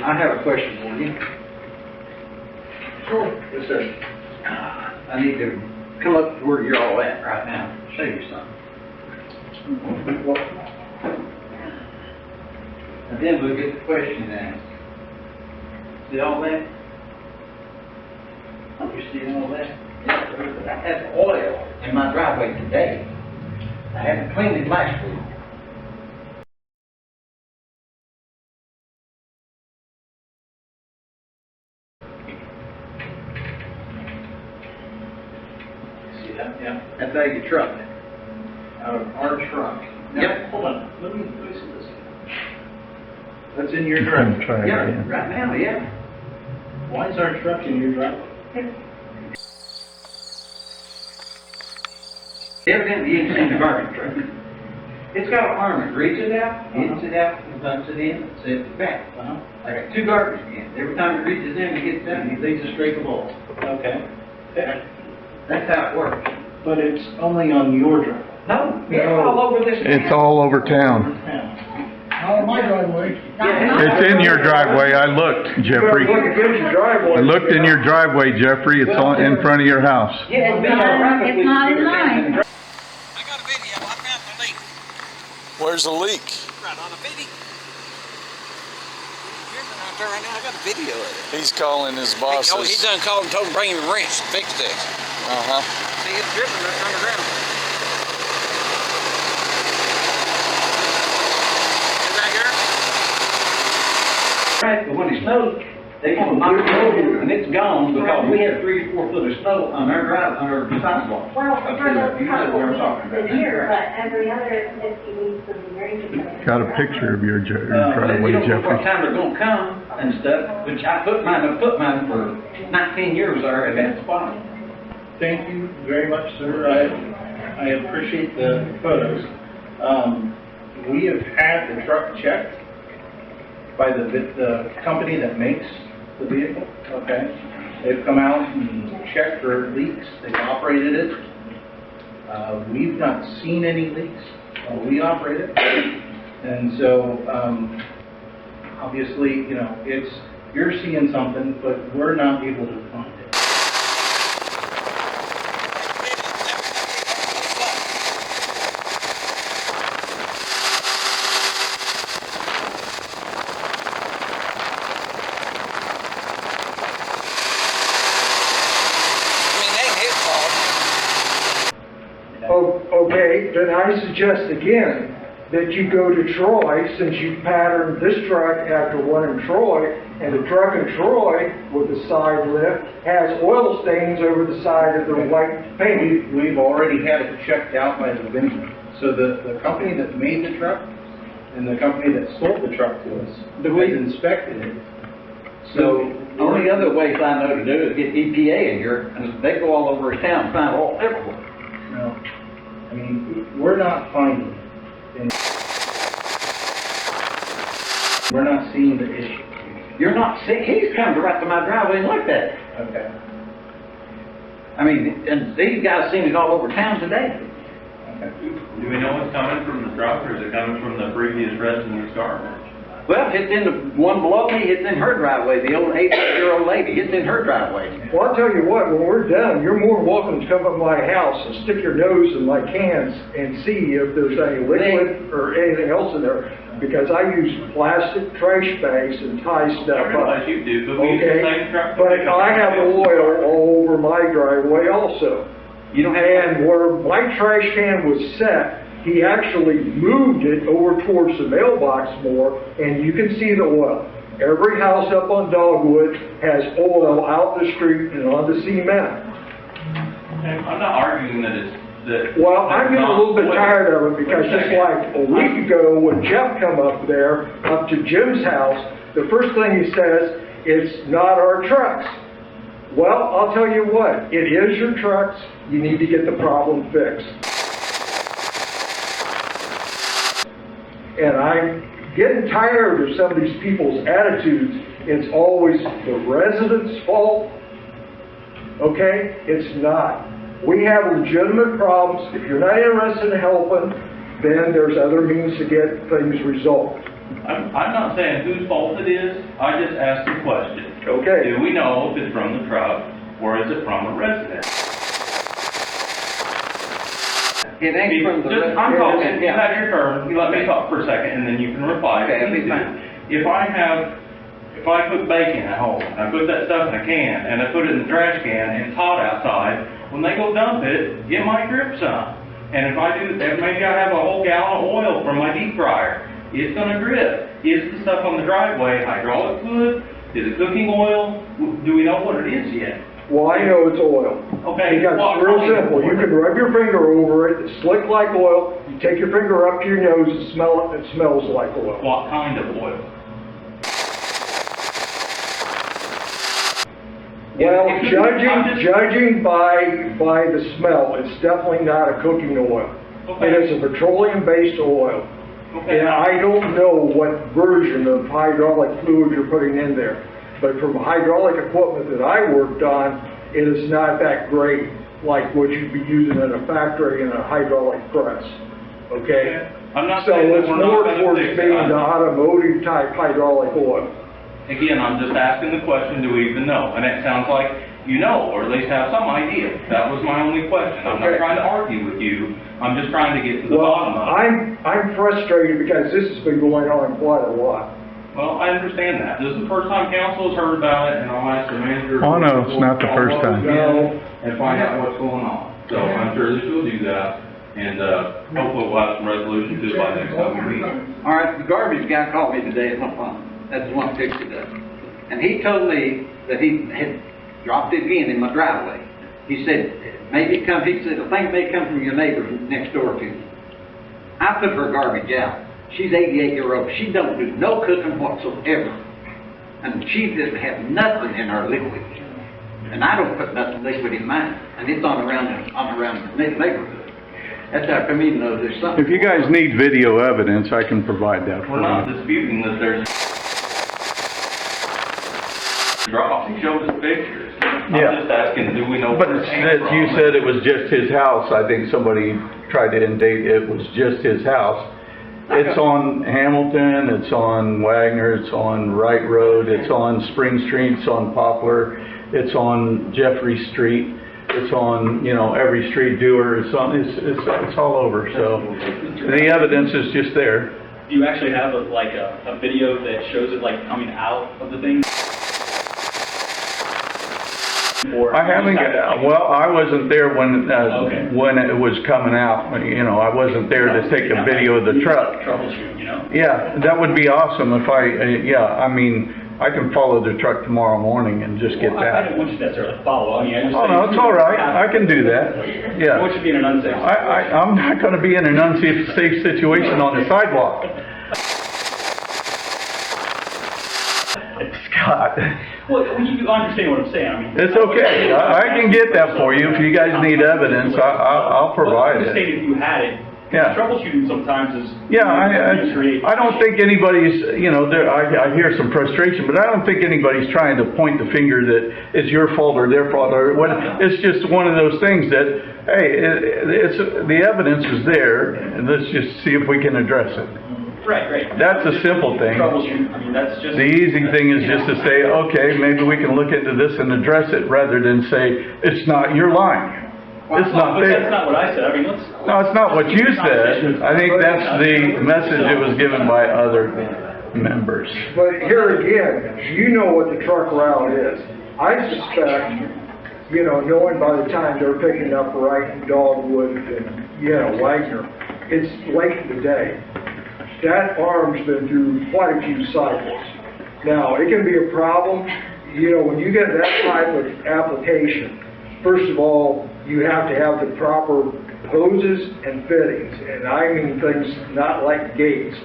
I have a question for you. Sure. Yes, sir. I need to come up to where you're all at right now. Show you something. And then we'll get the question asked. See all that? You see all that? Yeah, I have oil in my driveway today. I haven't cleaned it last week. See that? Yeah. That's out of your truck. Out of our truck. Now, Yep. Hold on. Let me see this. That's in your driveway. Yeah, right now, yeah. Why is our truck in your driveway? Evidently, you ain't seen the garbage truck. It's got an arm that reaches it out, gets it out, and dumps it in, and sets it back. I got 2 garbage cans. Every time it reaches in, it gets out, and he leaves a streak of oil. Okay. That's how it works. But it's only on your driveway. No, it's all over this town. It's all over town. Not on my driveway. It's in your driveway. I looked, Jeffrey. I looked in your driveway, Jeffrey. It's on in front of your house. Yeah, It's not in mine. I got a video. I found the leak. Where's the leak? Right on the video. Out there right now, I got a video of it. He's calling his bosses. Oh, he done called and told him bring him a wrench to fix this. See, it's dripping right underground. See right here? Right, but when it snows, they want to knock it over, and it's gone because we had 3 or 4 foot of snow on our sidewalk. Well, Up for there. those You know what I'm talking couple about. weeks a year, but every other 50 weeks of the year. Got a picture of your driveway, You don't know what Jeffrey. time they're gonna come and stuff, which I put mine for 19 years there at that spot. Thank you very much, sir. I appreciate the photos. We have had the truck checked by the company that makes the vehicle, okay? They've come out and checked for leaks. They've operated it. We've not seen any leaks. We operate it. And so, obviously, you know, you're seeing something, but we're not able to find it. Okay, then I suggest again that you go to Troy, since you patterned this truck after one in Troy, and the truck in Troy with the side lift has oil stains over the side of the white paint. We've already had it checked out by the vendor. So the company that made the truck and the company that sold the truck to us has inspected it. So The only other way I know to do is get EPA in here, and they go all over town and find oil everywhere. no, I mean, we're not finding it. We're not seeing the issue. You're not seeing, he's come right to my driveway and looked at it. Okay. I mean, and these guys seen it all over town today. Do we know what's coming from the truck, or is it coming from the previous resident's garbage? Well, it's in the one below me, it's in her driveway, the old 80-year-old lady, it's in her driveway. Well, I'll tell you what, when we're done, you're more than welcome to come up to my house and stick your nose in my cans and see if there's any liquid or anything else in there. Because I use plastic trash bags and tie stuff I up. realize you do, but we use the same truck. But I have oil all over my driveway also. You don't have And where my trash can was set, he actually moved it over towards the mailbox more, and you can see the oil. Every house up on Dogwood has oil out the street and on the cement. And I'm not arguing that it's, Well, I'm getting a little bit tired of it because just like a week ago when Jeff come up there, up to Jim's house, the first thing he says, it's not our trucks. Well, I'll tell you what, it is your trucks. You need to get the problem fixed. And I'm getting tired of some of these people's attitudes. It's always the residents' fault. Okay? It's not. We have legitimate problems. If you're not interested in helping, then there's other means to get things resolved. I'm not saying whose fault it is, I just asked a question. Okay. Do we know if it's from the truck, or is it from a resident? It ain't from the. I'm talking, you have your turn, you let me talk for a second, and then you can reply. Okay, that'd be fine. If I cook bacon at home, and I put that stuff in a can, and I put it in the trash can, and it's hot outside, when they go dump it, it might drip some. And if I do, maybe I have a whole gallon of oil from my deep fryer, it's gonna drip. Is the stuff on the driveway hydraulic fluid? Is it cooking oil? Do we know what it is yet? Well, I know it's oil. Okay. Because it's real simple. You can rub your finger over it, it's slick like oil. You take your finger up to your nose and smell it, it smells like oil. What kind of oil? Well, I'm just- judging by the smell, it's definitely not a cooking oil. Okay. It is a petroleum-based oil. Okay. And I don't know what version of hydraulic fluid you're putting in there. But from hydraulic equipment that I worked on, it is not that great like what you'd be using in a factory in a hydraulic press. Okay? I'm not So saying that it's we're more not gonna towards fix being it. the automotive type hydraulic oil. Again, I'm just asking the question, do we even know? And it sounds like you know, or at least have some idea. That was my only question. I'm not Okay. trying to argue with you. I'm just trying to get to the Well, bottom of it. I'm frustrated because this has been going on quite a lot. Well, I understand that. This is the first time council has heard about it, and I'll ask the manager. Oh, no, it's not the first time. No. And find out what's going on. So I'm sure that she'll do that, and, hopefully we'll have some resolution to it by next time we meet. All right, the garbage guy called me today at my phone. That's the one that fixed it up. And he told me that he had dropped it again in my driveway. He said, maybe it come, he said, I think it may come from your neighbor next door to you. I put her garbage out. She's 88-year-old. She don't do no cooking whatsoever. And she doesn't have nothing in her liquid. And I don't put nothing liquid in mine. And it's on around the neighborhood. That's how come you know there's something. If you guys need video evidence, I can provide that for We're not you. disputing that there's drops. He showed us pictures. Yeah. I'm just asking, do we know But where it came since from? you said it was just his house, I think somebody tried to indicate it was just his house. It's on Hamilton, it's on Wagner, it's on Wright Road, it's on Spring Street, it's on Poplar, it's on Jeffrey Street, it's on, you know, every street Dewar, it's it's all over, so the evidence is just there. Do you actually have a video that shows it like coming out of the thing? Or I haven't, well, I wasn't there when Okay. when it was coming out, you know, I wasn't there to take a video of the truck. Troubleshoot, you know? Yeah, that would be awesome if I mean, I can follow the truck tomorrow morning and just get Well, I that. didn't want you to necessarily follow. I mean, I just Oh, no, it's all right, I can do that, I yeah. want you to be in an unsafe. I'm not gonna be in an unsafe situation on the sidewalk. Scott, Well, you understand what I'm saying. I mean, it's okay, I can get that for you, if you guys need evidence, I'll provide I'm just saying it. if you had it, Yeah. troubleshooting sometimes is. Yeah, I don't think anybody's, you know, I hear some frustration, but I don't think anybody's trying to point the finger that it's your fault or their fault or what. It's just one of those things that, hey, the evidence is there, and let's just see if we can address it. Right. That's a simple thing. Troubleshoot, I mean, that's just. The easy thing is just to say, okay, maybe we can look into this and address it, rather than say, it's not, you're lying. It's not But that's there. not what I said. I mean, let's. No, it's not what you said. I think that's the message that was given by other members. But here again, you know what the truck route is. I suspect, you know, knowing by the time they're picking up Wright and Dogwood and, you know, Wagner, it's late in the day. That arm's been through quite a few cycles. Now, it can be a problem, you know, when you get that type of application, first of all, you have to have the proper hoses and fittings, and I mean things not like gates,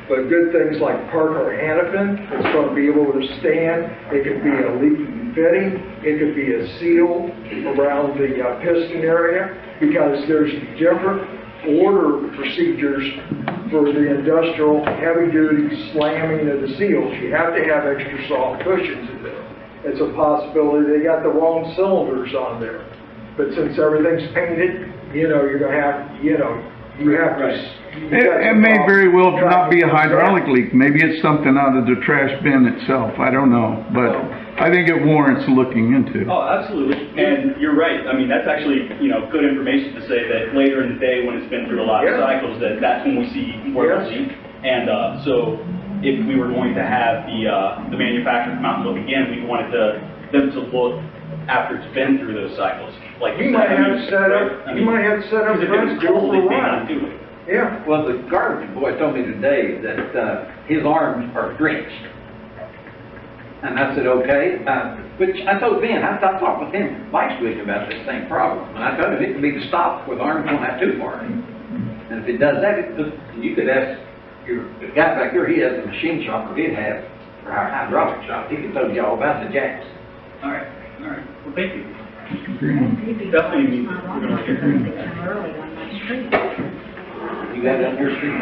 but good things like Parker Hannafin, it's going to be able to stand. It could be a leaking fitting, it could be a seal around the piston area, because there's different order procedures for the industrial heavy-duty slamming of the seals. You have to have extra soft cushions in there. It's a possibility they got the wrong cylinders on there. But since everything's painted, you know, you're gonna have, you know, you have to, It may very well not be a hydraulic leak, maybe it's something out of the trash bin itself, I don't know, but I think it warrants looking into. Oh, absolutely. And you're right. I mean, that's actually, good information to say that later in the day when it's been through a lot of Yeah. cycles, that's when we see more of a Yes. leak. And so if we were going to have the manufacturer come out and look again, we wanted them to look after it's been through those cycles. Like You might have set up, you might have set up Because if friends it's go for totally a being ride. undoing. Yeah. Well, the garbage boy told me today that, his arms are drenched. And I said, okay, which I told Ben, I talked with him last week about this same problem. And I told him it could be the stop where the arms don't have too far. And if it does that, you could ask the guy back there, he has a machine shop, or he'd have, or a hydraulic shop, he could tell you all about the jacks. All right. Well, thank you. Definitely means we're gonna get early on my street. You got it on your street?